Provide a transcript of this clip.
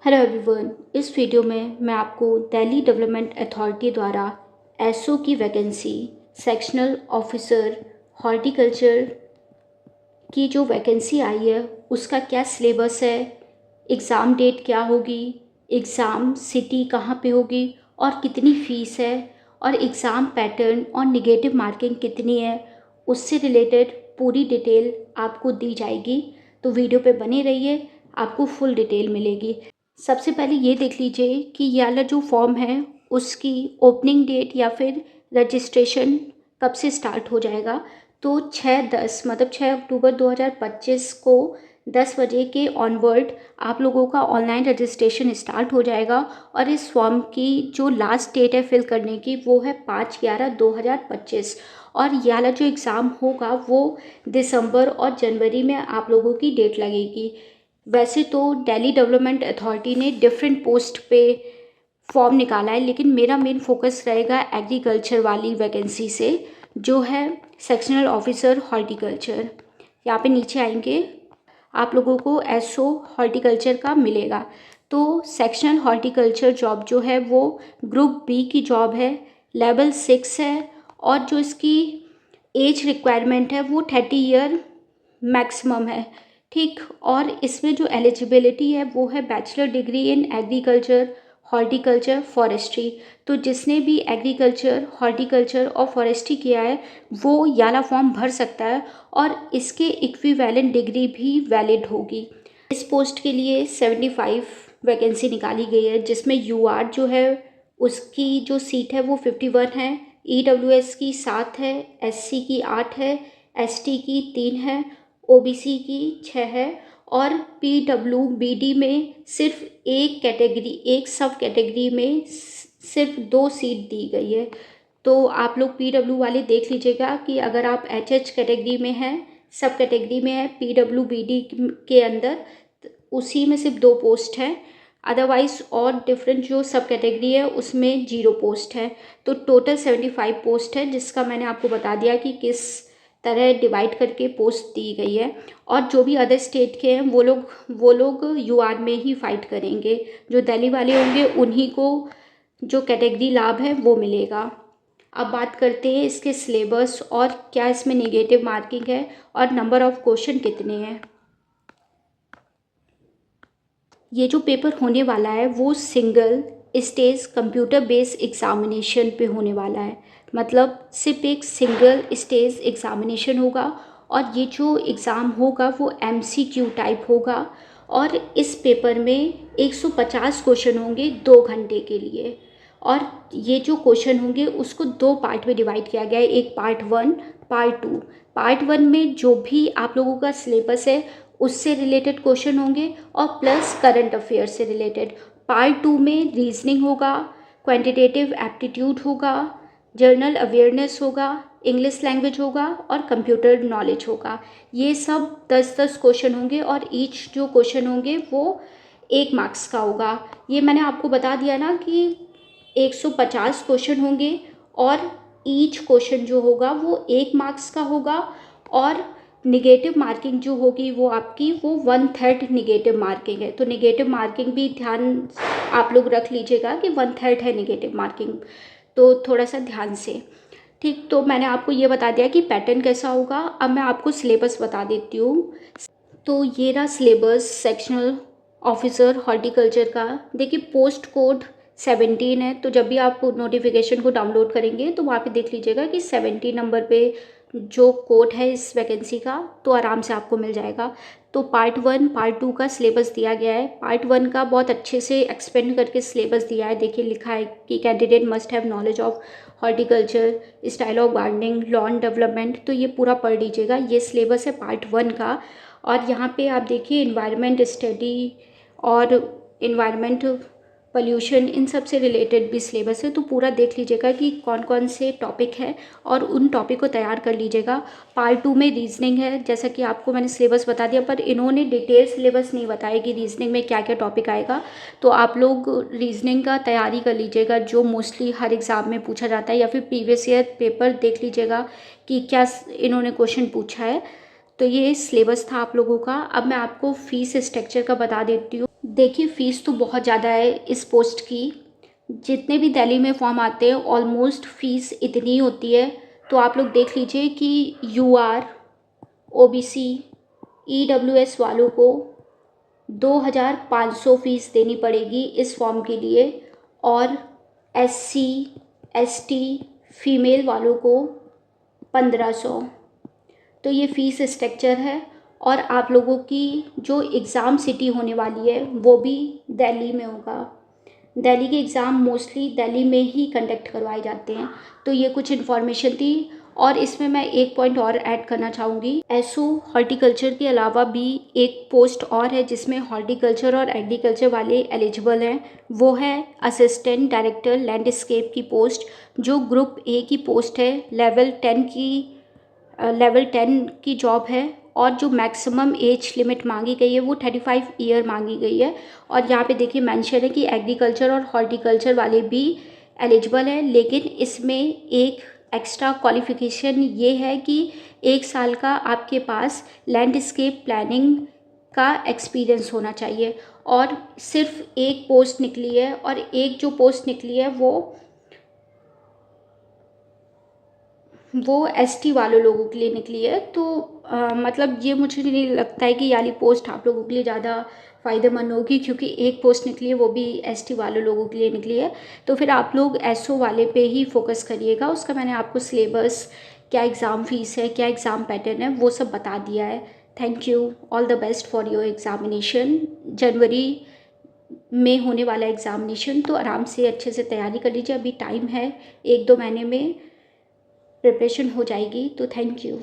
Hello everyone. इस video में मैं आपको दिल्ली डेवलपमेंट अथॉरिटी द्वारा एसओ की वैकेंसी सेक्शनल ऑफिसर हॉर्टिकल्चर की जो वैकेंसी आई है उसका क्या सिलेबस है, एग्ज़ाम डेट क्या होगी, एग्ज़ाम सिटी कहाँ पे होगी और कितनी फ़ीस है और एग्ज़ाम पैटर्न और नेगेटिव मार्किंग कितनी है, उससे रिलेटेड पूरी डिटेल आपको दी जाएगी। तो वीडियो पे बने रहिए, आपको फुल डिटेल मिलेगी। सबसे पहले ये देख लीजिए कि ये वाला जो फॉर्म है उसकी ओपनिंग डेट या फिर रजिस्ट्रेशन कब से स्टार्ट हो जाएगा। तो 6/10 मतलब 6 अक्टूबर 2025 को 10 बजे के ऑनवर्ड आप लोगों का ऑनलाइन रजिस्ट्रेशन स्टार्ट हो जाएगा और इस फॉर्म की जो लास्ट डेट है फिल करने की वो है 5/11/2025 और ये वाला जो एग्ज़ाम होगा वो दिसंबर और जनवरी में आप लोगों की डेट लगेगी। वैसे तो दिल्ली डेवलपमेंट अथॉरिटी ने डिफरेंट पोस्ट पे फॉर्म निकाला है, लेकिन मेरा मेन फोकस रहेगा एग्रीकल्चर वाली वैकेंसी से जो है सेक्शनल ऑफिसर हॉर्टिकल्चर। यहाँ पे नीचे आएंगे आप लोगों को एसओ हॉर्टिकल्चर का मिलेगा। तो सेक्शनल हॉर्टिकल्चर जॉब जो है वो ग्रुप बी की जॉब है, लेवल 6 है और जो इसकी एज रिक्वायरमेंट है वो 30 ईयर मैक्सिमम है। ठीक, और इसमें जो एलिजिबिलिटी है वो है bachelor degree in agriculture horticulture forestry. तो जिसने भी एग्रीकल्चर हॉर्टिकल्चर और फॉरेस्ट्री किया है वो याला फॉर्म भर सकता है और इसके इक्विवेलेंट डिग्री भी वैलिड होगी। इस पोस्ट के लिए 75 वैकेंसी निकाली गई है, जिसमें यूआर जो है उसकी जो सीट है वो 51 है, ईडब्ल्यूएस की 7 है, एससी की 8 है, एसटी की 3 है, ओबीसी की 6 है और पीडब्ल्यूबीडी में सिर्फ एक कैटेगरी, एक सब कैटेगरी में सिर्फ 2 सीट दी गई है। तो आप लोग पीडब्ल्यू वाले देख लीजिएगा कि अगर आप एचएच कैटेगरी में हैं, सब कैटेगरी में है पीडब्ल्यूबीडी के अंदर, उसी में सिर्फ 2 पोस्ट हैं। अदरवाइज और डिफरेंट जो सब कैटेगरी है उसमें 0 पोस्ट है। तो टोटल 75 पोस्ट है, जिसका मैंने आपको बता दिया कि किस तरह डिवाइड करके पोस्ट दी गई है। और जो भी अदर स्टेट के हैं वो लोग यूआर में ही फाइट करेंगे। जो दिल्ली वाले होंगे उन्हीं को जो कैटेगरी लाभ है वो मिलेगा। अब बात करते हैं इसके सिलेबस और क्या इसमें नेगेटिव मार्किंग है और नंबर ऑफ क्वेश्चन कितने हैं। ये जो पेपर होने वाला है वो single stage computer based examination पे होने वाला है। मतलब सिर्फ एक सिंगल स्टेज एग्ज़ामिनेशन होगा और ये जो एग्ज़ाम होगा वो एमसीक्यू टाइप होगा और इस पेपर में 150 क्वेश्चन होंगे 2 घंटे के लिए। और ये जो क्वेश्चन होंगे उसको 2 पार्ट में डिवाइड किया गया है, एक पार्ट 1 पार्ट 2। पार्ट 1 में जो भी आप लोगों का सिलेबस है उससे रिलेटेड क्वेश्चन होंगे और प्लस करंट अफेयर से रिलेटेड। पार्ट 2 में रीजनिंग होगा, क्वांटिटेटिव एप्टीट्यूड होगा, जनरल अवेयरनेस होगा, इंग्लिश लैंग्वेज होगा और कंप्यूटर नॉलेज होगा। ये सब 10-10 क्वेश्चन होंगे और ईच जो क्वेश्चन होंगे वो 1 मार्क्स का होगा। ये मैंने आपको बता दिया ना कि 150 क्वेश्चन होंगे और ईच क्वेश्चन जो होगा वो 1 मार्क्स का होगा और निगेटिव मार्किंग जो होगी वो आपकी वो 1/3 निगेटिव मार्किंग है। तो निगेटिव मार्किंग भी ध्यान आप लोग रख लीजिएगा कि 1/3 है निगेटिव मार्किंग, तो थोड़ा सा ध्यान से। ठीक, तो मैंने आपको ये बता दिया कि पैटर्न कैसा होगा। अब मैं आपको सिलेबस बता देती हूँ। तो ये रहा सिलेबस सेक्शनल ऑफिसर हॉर्टिकल्चर का। देखिए पोस्ट कोड 17 है, तो जब भी आप नोटिफिकेशन को डाउनलोड करेंगे तो वहाँ पे देख लीजिएगा कि 17 नंबर पे जो कोड है इस वैकेंसी का, तो आराम से आपको मिल जाएगा। तो पार्ट 1 पार्ट 2 का सिलेबस दिया गया है। पार्ट 1 का बहुत अच्छे से एक्सप्लेन करके सिलेबस दिया है। देखिए लिखा है कि candidate must have knowledge of horticulture, style of gardening, lawn development. तो ये पूरा पढ़ लीजिएगा, ये सिलेबस है पार्ट 1 का। और यहाँ पे आप देखिए इन्वायरमेंट स्टडी और इन्वायरमेंट पोल्यूशन इन सब से रिलेटेड भी सिलेबस है। तो पूरा देख लीजिएगा कि कौन कौन से टॉपिक है और उन टॉपिक को तैयार कर लीजिएगा। पार्ट 2 में रीजनिंग है, जैसा कि आपको मैंने सिलेबस बता दिया, पर इन्होंने डिटेल सिलेबस नहीं बताया कि रीजनिंग में क्या क्या टॉपिक आएगा। तो आप लोग रीजनिंग का तैयारी कर लीजिएगा, जो मोस्टली हर एग्ज़ाम में पूछा जाता है, या फिर प्रीवियस ईयर पेपर देख लीजिएगा कि क्या इन्होंने क्वेश्चन पूछा है। तो ये सिलेबस था आप लोगों का। अब मैं आपको फ़ीस स्ट्रक्चर का बता देती हूँ। देखिए फ़ीस तो बहुत ज़्यादा है इस पोस्ट की। जितने भी दिल्ली में फॉर्म आते हैं ऑलमोस्ट फ़ीस इतनी ही होती है। तो आप लोग देख लीजिए कि यूआर, ओबीसी, ईडब्ल्यूएस वालों को 2,500 फ़ीस देनी पड़ेगी इस फॉर्म के लिए, और एससी, एसटी, फीमेल वालों को 1,500। तो ये फ़ीस स्ट्रक्चर है। और आप लोगों की जो एग्ज़ाम सिटी होने वाली है वो भी दिल्ली में होगा। दिल्ली के एग्ज़ाम मोस्टली दिल्ली में ही कंडक्ट करवाए जाते हैं। तो ये कुछ इन्फॉर्मेशन थी। और इसमें मैं एक पॉइंट और ऐड करना चाहूँगी, एसओ हॉर्टिकल्चर के अलावा भी एक पोस्ट और है जिसमें हॉर्टिकल्चर और एग्रीकल्चर वाले एलिजिबल हैं। वो है असिस्टेंट डायरेक्टर लैंडस्केप की पोस्ट, जो ग्रुप ए की पोस्ट है। लेवल 10 की जॉब है। और जो मैक्सिमम एज लिमिट मांगी गई है वो 35 ईयर मांगी गई है। और यहाँ पे देखिए मेंशन है कि एग्रीकल्चर और हॉर्टिकल्चर वाले भी एलिजिबल हैं, लेकिन इसमें एक एक्स्ट्रा क्वालिफिकेशन ये है कि 1 साल का आपके पास लैंडस्केप प्लानिंग का एक्सपीरियंस होना चाहिए। और सिर्फ एक पोस्ट निकली है, और एक जो पोस्ट निकली है वो एसटी वालों लोगों के लिए निकली है। तो मतलब ये मुझे नहीं लगता है कि ये वाली पोस्ट आप लोगों के लिए ज़्यादा फ़ायदेमंद होगी, क्योंकि एक पोस्ट निकली है वो भी एसटी वालों लोगों के लिए निकली है। तो फिर आप लोग एसओ वाले पे ही फोकस करिएगा। उसका मैंने आपको सिलेबस, क्या एग्ज़ाम फ़ीस है, क्या एग्ज़ाम पैटर्न है, वो सब बता दिया है। Thank you. All the best for your examination. जनवरी में होने वाला एग्ज़ामिनेशन, तो आराम से अच्छे से तैयारी कर लीजिए। अभी टाइम है, 1-2 महीने में प्रिपरेशन हो जाएगी। तो थैंक यू।